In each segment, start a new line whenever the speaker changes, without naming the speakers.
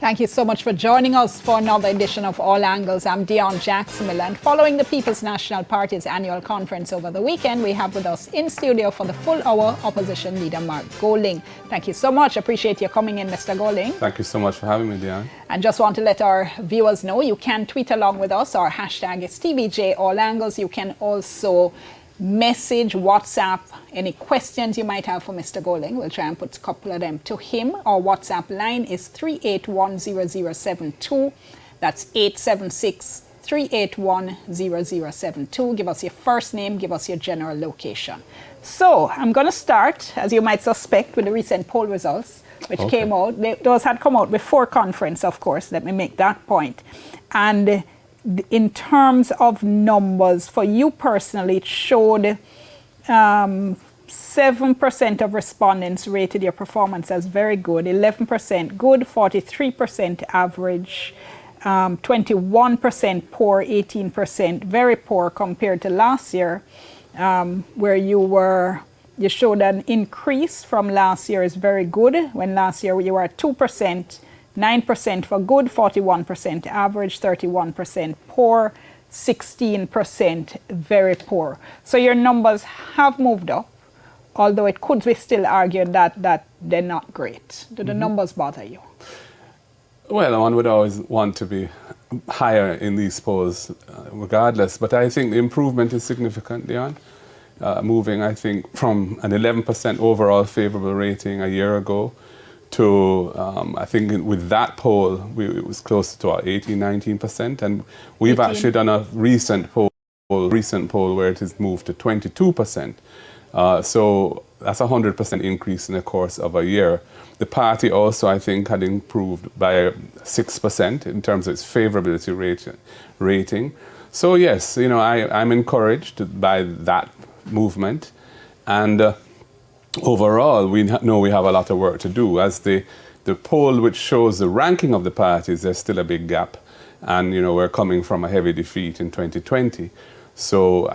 Thank you so much for joining us for another edition of All Angles. I'm Dion Jackson-Miller, and following the People's National Party's annual conference over the weekend, we have with us in studio for the full hour Opposition Leader Mark Golding. Thank you so much. Appreciate you coming in, Mr. Golding.
Thank you so much for having me, Dion.
And just want to let our viewers know you can tweet along with us. Our hashtag is TVJ All Angles. You can also message, WhatsApp, any questions you might have for Mr. Golding. We'll try and put a couple of them to him. Our WhatsApp line is 3810072. That's 876-381-0072. Give us your first name, give us your general location. So I'm going to start, as you might suspect, with the recent poll results, which came out. Those had come out before conference, of course. Let me make that point. And in terms of numbers, for you personally, it showed 7% of respondents rated your performance as very good, 11% good, 43% average, 21% poor, 18% very poor compared to last year, where you showed an increase from last year is very good, when last year you were at 2%, 9% for good, 41% average, 31% poor, 16% very poor. So your numbers have moved up, although it could be still argued that they're not great. Do the numbers bother you?
Well, one would always want to be higher in these polls regardless, but I think the improvement is significant, Dion. Moving, I think, from an 11% overall favorable rating a year ago to, I think with that poll, it was closer to our 18-19%. And we've
18.
actually done a recent poll where it has moved to 22%. So that's a 100% increase in the course of a year. The party also, I think, had improved by 6% in terms of its favorability rating. So yes, you know, I'm encouraged by that movement. And overall, we know we have a lot of work to do. As the poll which shows the ranking of the parties, there's still a big gap. And, you know, we're coming from a heavy defeat in 2020. So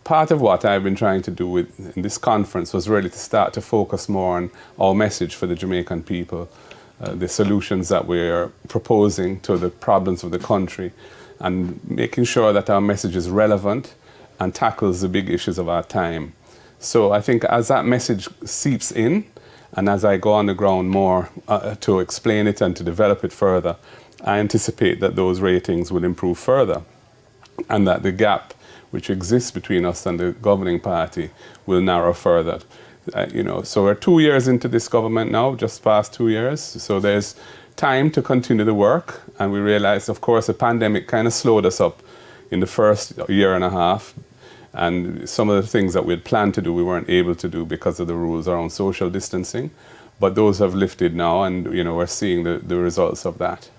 part of what I've been trying to do in this conference was really to start to focus more on our message for the Jamaican people, the solutions that we're proposing to the problems of the country, and making sure that our message is relevant and tackles the big issues of our time. So I think as that message seeps in, and as I go on the ground more to explain it and to develop it further, I anticipate that those ratings will improve further, and that the gap which exists between us and the governing party will narrow further. You know, so we're 2 years into this government now, just past 2 years. So there's time to continue the work, and we realize, of course, the pandemic kind of slowed us up in the first year and a half. And some of the things that we had planned to do, we weren't able to do because of the rules around social distancing. But those have lifted now, and you know, we're seeing the results of that.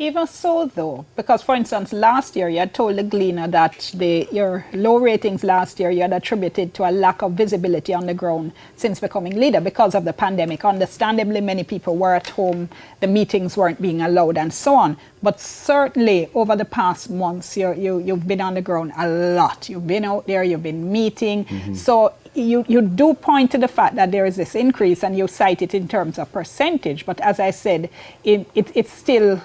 Even so, though, because, for instance, last year you had told the Gleaner that your low ratings last year you had attributed to a lack of visibility on the ground since becoming leader because of the pandemic. Understandably, many people were at home, the meetings weren't being allowed, and so on. But certainly, over the past months, you've been on the ground a lot. You've been out there, you've been meeting. So you do point to the fact that there is this increase, and you cite it in terms of percentage. But as I said, it's still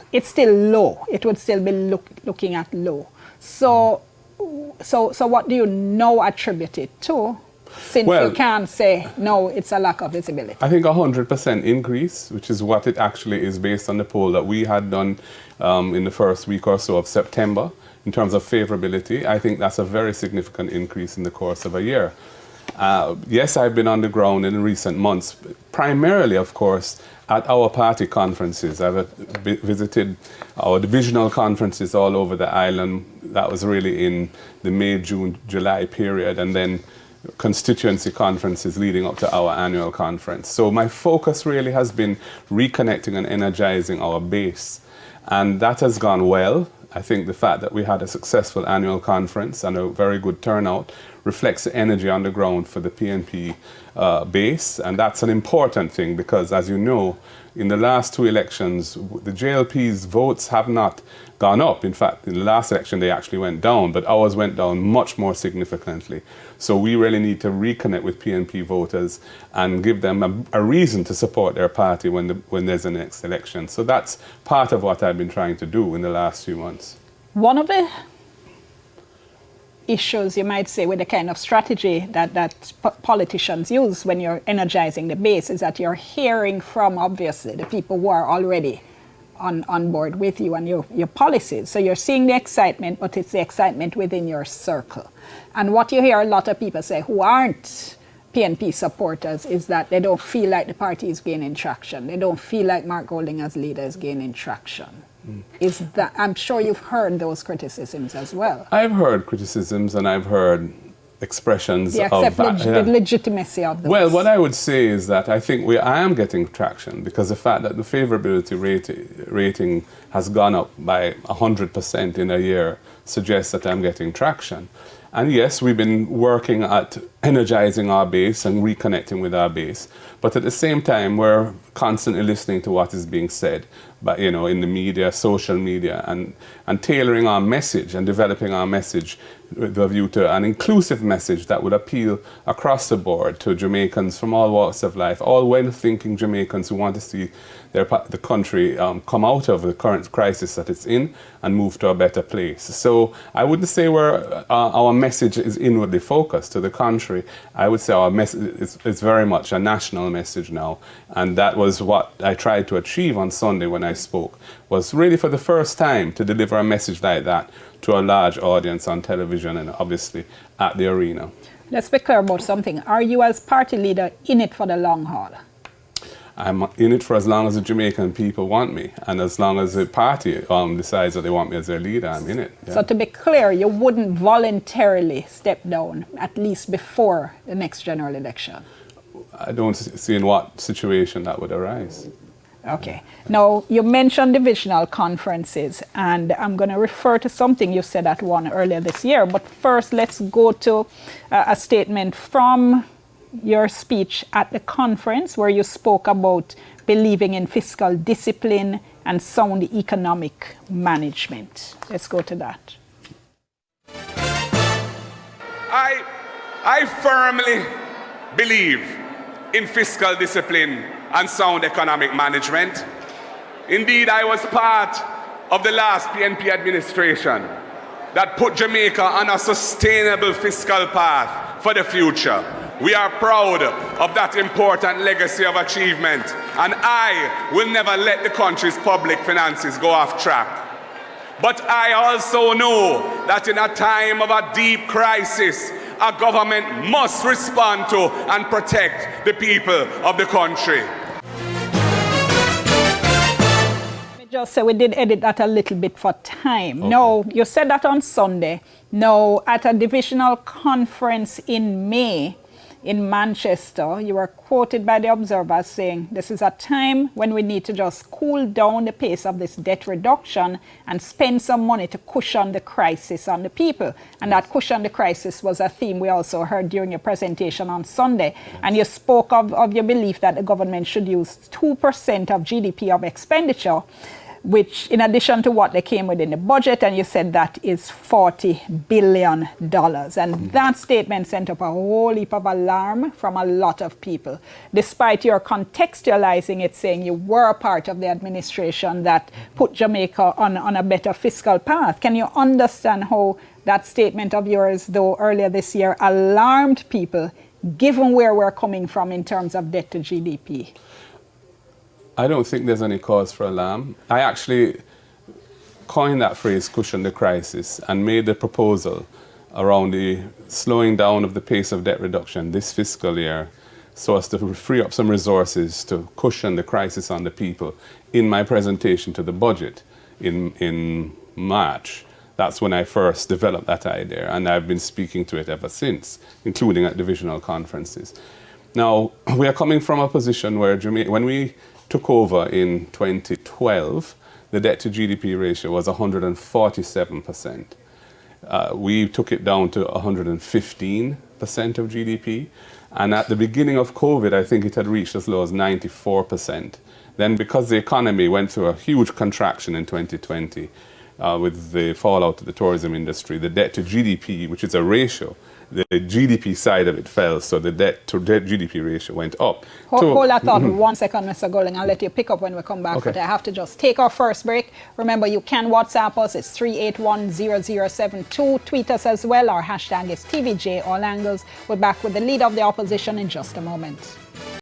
low. It would still be looking at low. So what do you now attribute it to? Since you can't say, no, it's a lack of visibility.
I think 100% increase, which is what it actually is based on the poll that we had done in the first week or so of September in terms of favorability. I think that's a very significant increase in the course of a year. Yes, I've been on the ground in recent months, primarily, of course, at our party conferences. I've visited our divisional conferences all over the island. That was really in the May, June, July period, and then constituency conferences leading up to our annual conference. So my focus really has been reconnecting and energizing our base. And that has gone well. I think the fact that we had a successful annual conference and a very good turnout reflects the energy on the ground for the PNP base. And that's an important thing because, as you know, in the last two elections, the JLP's votes have not gone up. In fact, in the last election, they actually went down, but ours went down much more significantly. So we really need to reconnect with PNP voters and give them a reason to support their party when there's a next election. So that's part of what I've been trying to do in the last few months.
One of the issues, you might say, with the kind of strategy that politicians use when you're energizing the base is that you're hearing from, obviously, the people who are already on board with you and your policies. So you're seeing the excitement, but it's the excitement within your circle. And what you hear a lot of people say who aren't PNP supporters is that they don't feel like the party is gaining traction. They don't feel like Mark Golding as leader is gaining traction. Is that, I'm sure you've heard those criticisms as well.
I've heard criticisms and I've heard expressions
of the legitimacy of those.
Well, what I would say is that I think I am getting traction because the fact that the favorability rating has gone up by 100% in a year suggests that I'm getting traction. And yes, we've been working at energizing our base and reconnecting with our base. But at the same time, we're constantly listening to what is being said, but in the media, social media, and tailoring our message and developing our message with a view to an inclusive message that would appeal across the board to Jamaicans from all walks of life, all well-thinking Jamaicans who want to see the country come out of the current crisis that it's in and move to a better place. So I wouldn't say our message is inwardly focused. To the contrary, I would say our message is very much a national message now. And that was what I tried to achieve on Sunday when I spoke, was really for the first time to deliver a message like that to a large audience on television and obviously at the arena.
Let's be clear about something. Are you as party leader in it for the long haul?
I'm in it for as long as the Jamaican people want me, and as long as the party decides that they want me as their leader, I'm in it. Yeah.
So to be clear, you wouldn't voluntarily step down, at least before the next general election?
I don't see in what situation that would arise.
Okay. Now, you mentioned divisional conferences, and I'm going to refer to something you said at one earlier this year. But first, let's go to a statement from your speech at the conference where you spoke about believing in fiscal discipline and sound economic management. Let's go to that.
I firmly believe in fiscal discipline and sound economic management. Indeed, I was part of the last PNP administration that put Jamaica on a sustainable fiscal path for the future. We are proud of that important legacy of achievement, and I will never let the country's public finances go off track. But I also know that in a time of a deep crisis, a government must respond to and protect the people of the country.
Just say we did edit that a little bit for time. Okay. No, you said that on Sunday. No, at a divisional conference in May in Manchester, you were quoted by the Observer saying, this is a time when we need to just cool down the pace of this debt reduction and spend some money to cushion the crisis on the people. And that cushion the crisis was a theme we also heard during your presentation on Sunday. And you spoke of your belief that the government should use 2% of GDP of expenditure, which in addition to what they came with in the budget, and you said that is $40 billion. And that statement sent up a whole heap of alarm from a lot of people, despite your contextualizing it, saying you were a part of the administration that put Jamaica on a better fiscal path. Can you understand how that statement of yours, though earlier this year, alarmed people, given where we're coming from in terms of debt to GDP?
I don't think there's any cause for alarm. I actually coined that phrase, cushion the crisis, and made the proposal around the slowing down of the pace of debt reduction this fiscal year so as to free up some resources to cushion the crisis on the people in my presentation to the budget in March. That's when I first developed that idea, and I've been speaking to it ever since, including at divisional conferences. Now, we are coming from a position where when we took over in 2012, the debt to GDP ratio was 147%. We took it down to 115% of GDP. And at the beginning of COVID, I think it had reached as low as 94%. Then because the economy went through a huge contraction in 2020 with the fallout of the tourism industry, the debt to GDP, which is a ratio, the GDP side of it fell, so the debt to GDP ratio went up.
Hold that thought 1 second, Mr. Golding. I'll let you pick up when we come back,
Okay.
but I have to just take our first break. Remember, you can WhatsApp us. It's 3810072. Tweet us as well. Our hashtag is TVJ All Angles. We're back with the leader of the opposition in just a moment.